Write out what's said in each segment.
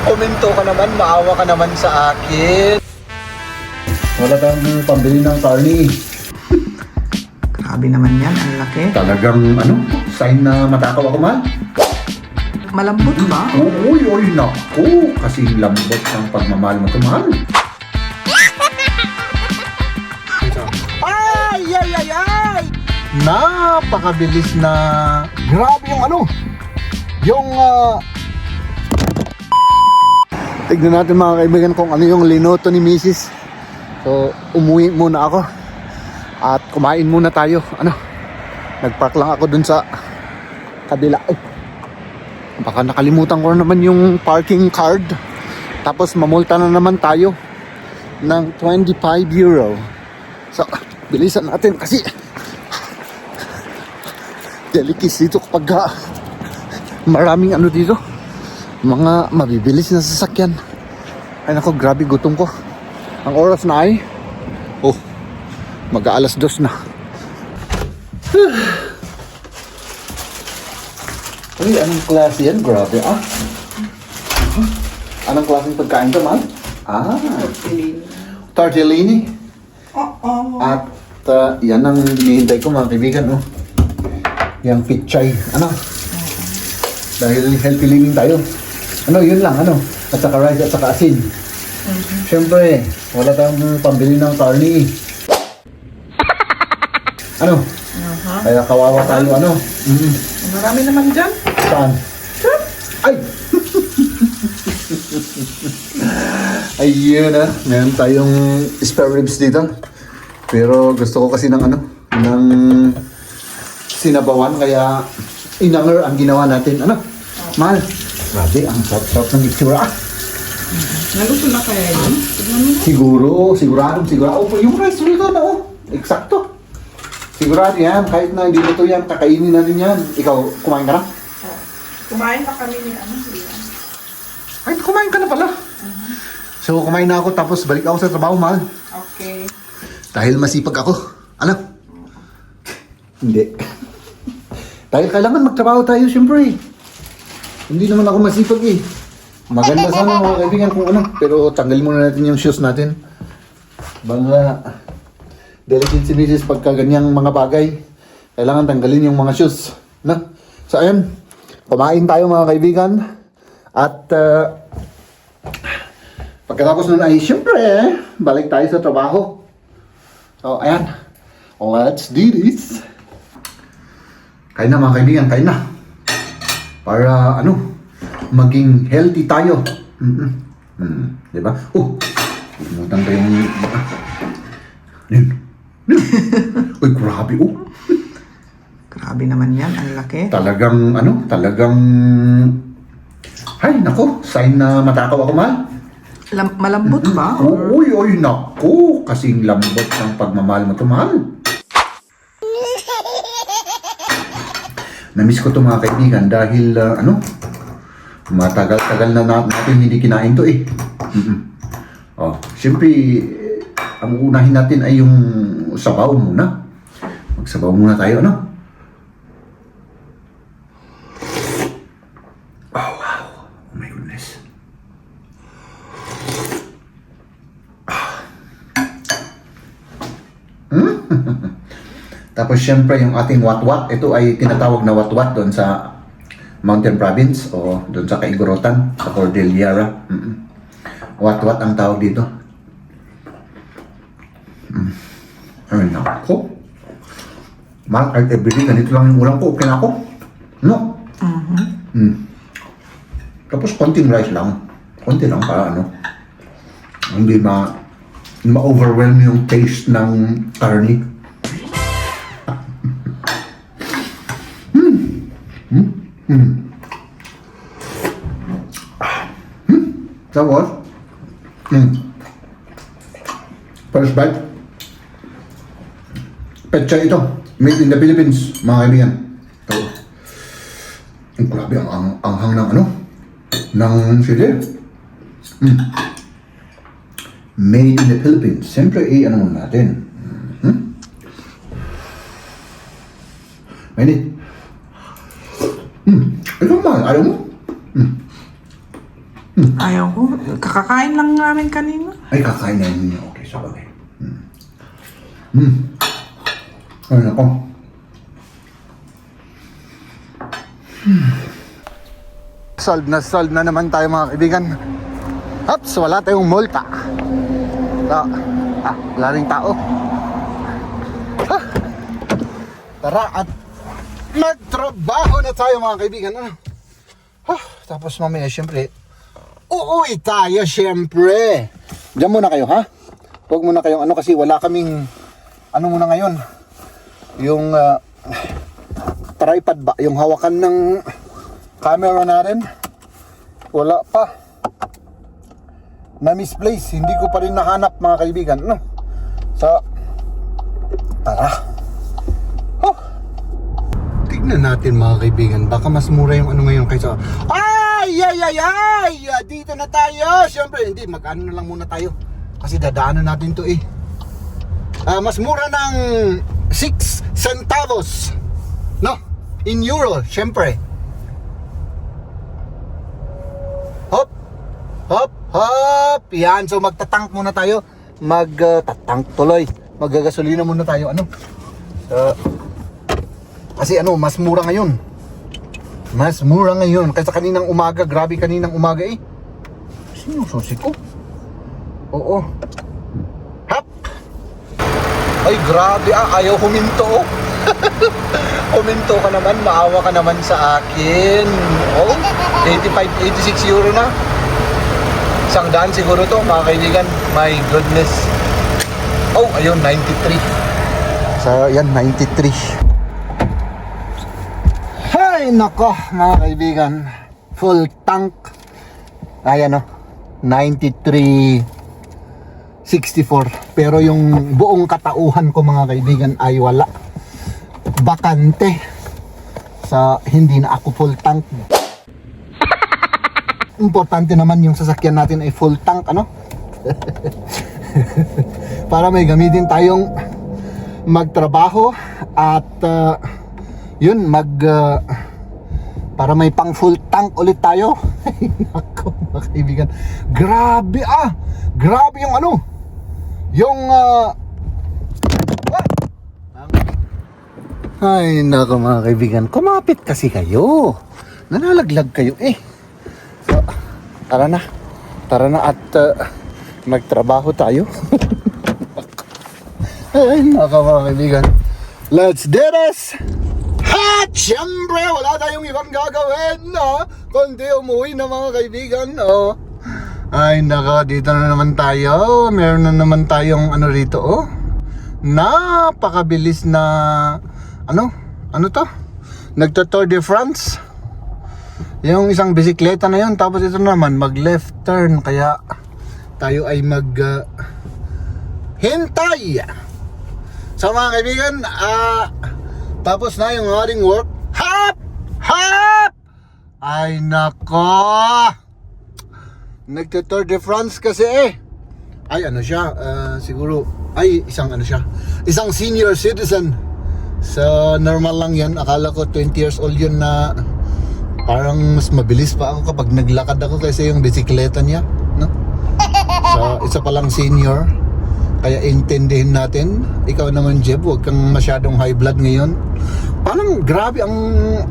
Komento ka naman, maawa ka naman sa akin. Wala kang pambili ng carne. Grabe naman yan, ang laki. Talagang sign na matakaw ako, mahal. Malambot ba? Uy, naku. Kasing lambot ng pagmamahal mo ito, mahal. Ay! Napakabilis na. Grabe yung tignan natin mga kaibigan kung ano yung linoto ni Mrs. So, umuwi muna ako. At kumain muna tayo. Nagpark lang ako dun sa kabila. Ay, baka nakalimutan ko naman yung parking card. Tapos mamulta na naman tayo ng 25 euro. So, bilisan natin kasi delikis dito kapag maraming dito. Mga mabibilis na sasakyan. Ay nako, grabe gutom ko. Ang oras na ay mag-aalas 2 na. Uy, anong klase yan? Grabe Anong klaseng pagkain to, man? Tortellini. At yan ang hinihintay ko, mga kaibigan. Yung pichay. Dahil healthy living tayo. Yun lang, at saka rice at saka asin. Siyempre, wala tayong pambili ng carne. Kaya kawawa tayo, Marami naman dyan. Saan? Ay! Ayun meron tayong spare ribs dito. Pero gusto ko kasi ng sinabawan, kaya inanger ang ginawa natin. Mahal. Grabe, ang sarap-sarap ng itsura. Naluto na kaya yun? Sigurado. Yung rice dito eksakto. Sigurado yan, kahit na hindi luto yan, kakainin natin yan. Ikaw, kumain ka na? Kumain pa kami ni Ay, kumain ka na pala. So, kumain na ako, tapos balik ako sa trabaho, mahal. Okay. Dahil masipag ako. Hindi. Dahil kailangan magtrabaho tayo, siyempre. Hindi naman ako masipag Maganda sana mga kaibigan kung pero tanggalin muna natin yung shoes natin. Baka delicate si Mrs. pagka ganyang mga bagay. Kailangan tanggalin yung mga shoes. So ayun, kumain tayo mga kaibigan. At pagkatapos nun ay siyempre, balik tayo sa trabaho. So ayan, let's do this. Kain na mga kaibigan, kain na. Para maging healthy tayo. Diba? Limutan ko yung yun. Uy, grabe Grabe naman yan, ang laki. Talagang ay, nako, sign na matakaw ako, mahal. Malambot ba? Uy, nako, kasing lambot ng pagmamahal mo ito, mahal. Namiss ko ito mga kaibigan dahil matagal-tagal na natin hindi kinain to Siyempre, ang unahin natin ay yung sabaw muna. Magsabaw muna tayo, Oh, wow. Oh my goodness. Tapos siyempre yung ating watwat, ito ay tinatawag na watwat doon sa Mountain Province o doon sa Kaigurutan, sa Cordillera. Watwat ang tawag dito. Ay, nako. Mahal, kahit everyday, ganito lang yung ulam ko, okay na ako. Tapos konting rice lang. Konti lang para hindi ma-overwhelm yung taste ng karne. Tapos, first bite. Pechay ito. Made in the Philippines, mga kaibigan. Ito. Ang grabe, ang anghang ng ng sili. Made in the Philippines. Siyempre, muna natin. Mainit. Ito man, ayaw mo? Ayaw ko. Kakakain lang namin kanina. Ay, kakain na ninyo. Okay, sa bagay. Ay, nako. Solve na naman tayo mga kaibigan. Hops, wala tayong multa. Wala ring tao. Tara at magtrabaho na tayo mga kaibigan. Tapos mamaya syempre, uuwi tayo syempre. Diyan muna kayo ha. Huwag muna kayong kasi wala kaming muna ngayon. Yung tripod ba? Yung hawakan ng camera natin. Wala pa. Na-misplace. Hindi ko pa rin nahanap mga kaibigan. Tara. Tignan natin mga kaibigan. Baka mas mura yung ngayon kaysa... Ay! Dito na tayo! Siyempre, hindi. Mag-ano na lang muna tayo. Kasi dadaanan natin to eh. Mas mura ng 6 centavos. No? In euro, siyempre. Hop! Yan. So magtatank muna tayo. Magtatank tuloy. Maggagasolina muna tayo. Kasi mas mura ngayon. Mas mura ngayon. Kaysa kaninang umaga. Grabe kaninang umaga eh. Sino susi ko? Oo. Hop! Ay grabe ayaw huminto. Huminto ka naman. Maawa ka naman sa akin. 86 euro na. 100 siguro to mga kaibigan. My goodness. Ayun 93. So yan 93. Ay nako mga kaibigan. Full tank. Ayan 93.64. Pero yung buong katauhan ko mga kaibigan ay wala. Bakante. Hindi na ako full tank. Importante naman yung sasakyan natin ay full tank para may gamitin tayong magtrabaho at para may pang full tank ulit tayo. Nako mga kaibigan, grabe yung ay nako mga kaibigan, kumapit kasi kayo, nanalaglag kayo eh. So, tara na at magtrabaho tayo. Ay nako mga kaibigan, let's do this. At syempre wala tayong ibang gagawin kundi umuwi na mga kaibigan. Ay nako, dito na naman tayo. Meron na naman tayong rito napakabilis na nagto-Tour de France yung isang bisikleta na yun. Tapos ito naman mag left turn, kaya tayo ay hintay. So mga kaibigan, tapos na yung ating work. Hop! Ay nako, nagto-Tour de France kasi ay siya, siguro ay isang senior citizen. So normal lang yan. Akala ko 20 years old yun na parang mas mabilis pa ako kapag naglakad ako kaysa yung bisikleta niya, So isa palang senior. Kaya intindihin natin. Ikaw naman Jeb, huwag kang masyadong high blood ngayon. Parang grabe ang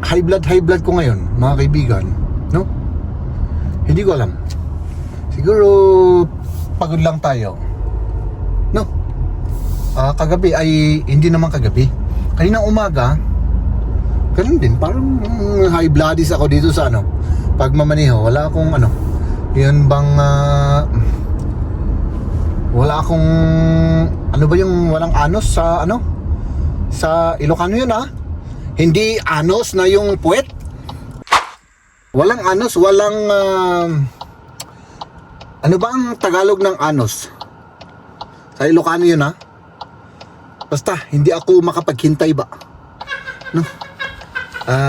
high blood ko ngayon mga kaibigan, Hindi ko alam. Siguro pagod lang tayo, kagabi ay hindi naman kagabi. Kaninang umaga, ganun din. Parang high bloodis ako dito sa pagmamaneho. Wala akong yun bang wala akong ba yung walang anos sa sa Ilocano yun Hindi anos na yung puwet. Walang anos, walang ba ang Tagalog ng anos? Sa Ilocano yun Basta, hindi ako makapaghintay ba?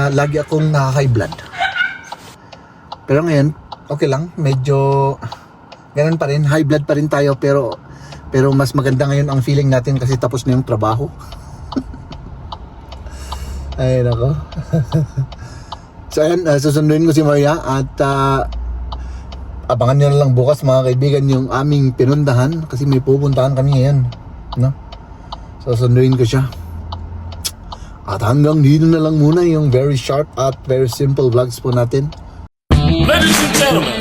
Lagi akong high blood. Pero ngayon, okay lang. Medyo ganun pa rin. High blood pa rin tayo. Pero mas maganda ngayon ang feeling natin kasi tapos na yung trabaho. Ay, nako. So, ayan. Susunduin ko si Maria. At abangan nyo na lang bukas mga kaibigan yung aming pinuntahan kasi may pupuntahan kami ngayon, no? So sunduin ko siya. At hanggang dito na lang muna yung very short at very simple vlogs po natin. Ladies and gentlemen,